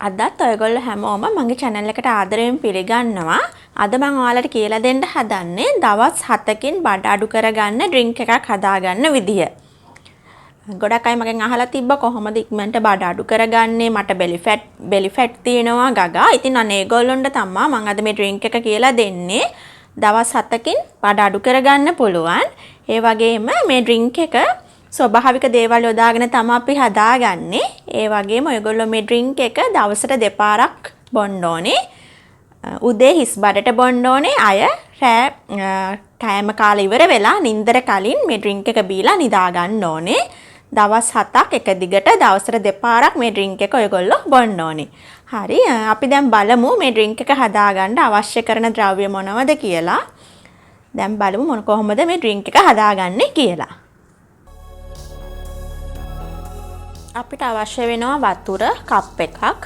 අදත් ඔයගොල්ලෝ හැමෝම මගේ channel එකට ආදරයෙන් පිළිගන්නවා. අද මම ඔයාලට කියලා දෙන්න හදන්නේ දවස් 7කින් බඩ අඩු කරගන්න ඩ්‍රින්ක් එකක් හදාගන්න විදිය. ගොඩක් අය මගෙන් අහලා තිබ්බා කොහොමද ඉක්මනට බඩ අඩු කරගන්නේ? මට belly fat තියෙනවා ගගා. ඉතින් අනේ ඒගොල්ලොන්ට තමයි මම අද මේ ඩ්‍රින්ක් එක කියලා දෙන්නේ. දවස් 7කින් බඩ අඩු කරගන්න පුළුවන්. ඒ වගේම මේ ඩ්‍රින්ක් එක ස්වභාවික දේවල් යොදාගෙන තමයි අපි හදාගන්නේ. ඒ වගේම ඔයගොල්ලෝ මේ ඩ්‍රින්ක් එක දවසට දෙපාරක් බොන්න ඕනේ. උදේ හිස් බඩට බොන්න ඕනේ. අය කෑම කාලේ ඉවර වෙලා නිින්දර කලින් මේ ඩ්‍රින්ක් එක බීලා නිදා ගන්න ඕනේ. දවස් 7ක් එක දිගට දවසට දෙපාරක් මේ ඩ්‍රින්ක් එක ඔයගොල්ලෝ බොන්න ඕනේ. හරි අපි දැන් බලමු මේ ඩ්‍රින්ක් එක හදාගන්න අවශ්‍ය කරන ද්‍රව්‍ය මොනවද කියලා. දැන් බලමු කොහොමද මේ ඩ්‍රින්ක් එක හදාගන්නේ කියලා. අපිට අවශ්‍ය වෙනවා වතුර කප් එකක්.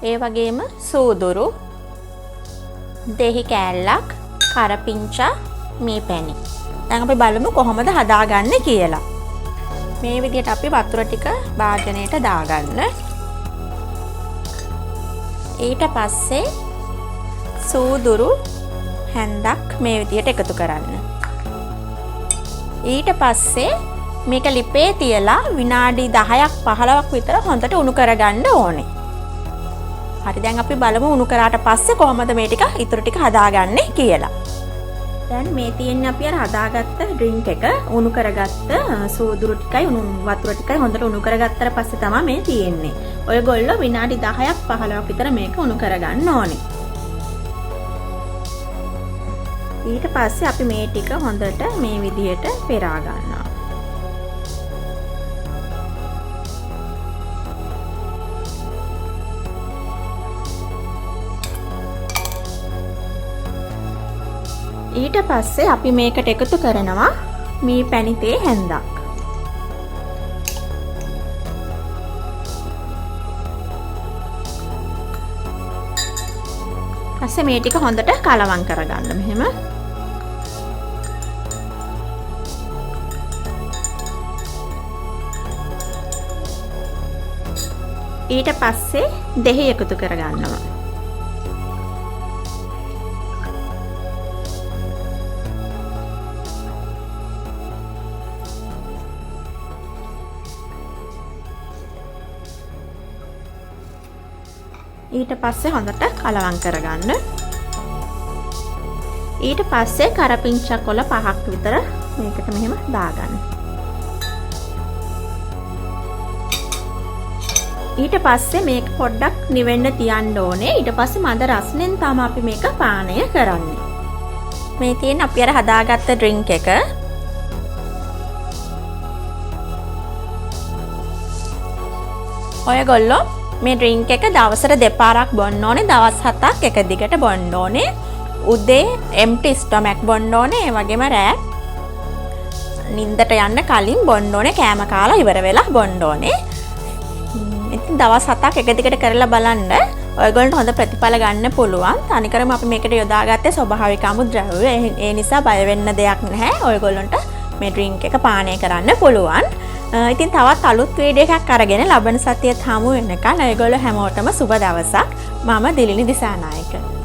ඒ වගේම සූදුරු, දෙහි කෑල්ලක්, කරපිංචා, මේ පැණි. දැන් අපි බලමු කොහොමද හදාගන්නේ කියලා. මේ විදිහට අපි වතුර ටික භාජනයට දාගන්න. ඊට පස්සේ සූදුරු හැන්දක් මේ විදිහට එකතු කරන්න. ඊට පස්සේ මේක ලිපේ තියලා විනාඩි 10ක් 15ක් විතර හොඳට උණු කරගන්න ඕනේ. හරි දැන් අපි බලමු උණු කරාට පස්සේ කොහොමද මේ ටික ඉතුරු ටික හදාගන්නේ කියලා. දැන් මේ තියෙන්නේ අපි අර හදාගත්ත ඩ්‍රින්ක් එක උණු කරගත්ත සූදුරු ටිකයි වතුර ටිකයි හොඳට උණු කරගත්තට පස්සේ තමයි මේ තියෙන්නේ. ඔයගොල්ලෝ විනාඩි 10ක් 15ක් විතර මේක උණු කරගන්න ඕනේ. ඊට පස්සේ අපි මේ ටික හොඳට මේ විදිහට පෙරා ගන්නවා. ඊට පස්සේ අපි මේකට එකතු කරනවා මේ පැණිතේ හැන්දක්. පස්සේ මේ ටික හොඳට කලවම් කරගන්න මෙහෙම. ඊට පස්සේ දෙහි එකතු කරගන්නවා. ඊට පස්සේ හොඳට කලවම් කරගන්න. ඊට පස්සේ කරපිංචා කොළ 5ක් විතර මේකට මෙහෙම දාගන්න. ඊට පස්සේ මේක පොඩ්ඩක් නිවෙන්න තියන්න ඕනේ. ඊට පස්සේ මද රසනෙන් තමයි අපි මේක පානය කරන්නේ. මේ තියෙන අපි අර හදාගත්ත ඩ්‍රින්ක් එක. ඔයගොල්ලෝ මේ ඩ්‍රින්ක් එක දවසට දෙපාරක් බොන්න ඕනේ. දවස් 7ක් එක දිගට බොන්න ඕනේ. උදේ empty stomach බොන්න ඕනේ. ඒ වගේම රෑ නිින්දට යන්න කලින් බොන්න ඕනේ. කෑම කාලා ඉවර වෙලා බොන්න ඕනේ. ඉතින් දවස් 7ක් එක දිගට කරලා බලන්න. ඔයගොල්ලන්ට හොඳ ප්‍රතිඵල ගන්න පුළුවන්. තනිකරම අපි මේකට යොදාගත්තේ ස්වභාවික අමුද්‍රව්‍ය. ඒ නිසා බය වෙන්න දෙයක් නැහැ. ඔයගොල්ලන්ට මේ ඩ්‍රින්ක් එක පානය කරන්න පුළුවන්. ඉතින් තවත් අලුත් වීඩියෝ එකක් අරගෙන ලබන සතියේත් හමු වෙනකන් ඔයගොල්ලෝ හැමෝටම සුබ දවසක්. මම දිලිනි දිසානායක.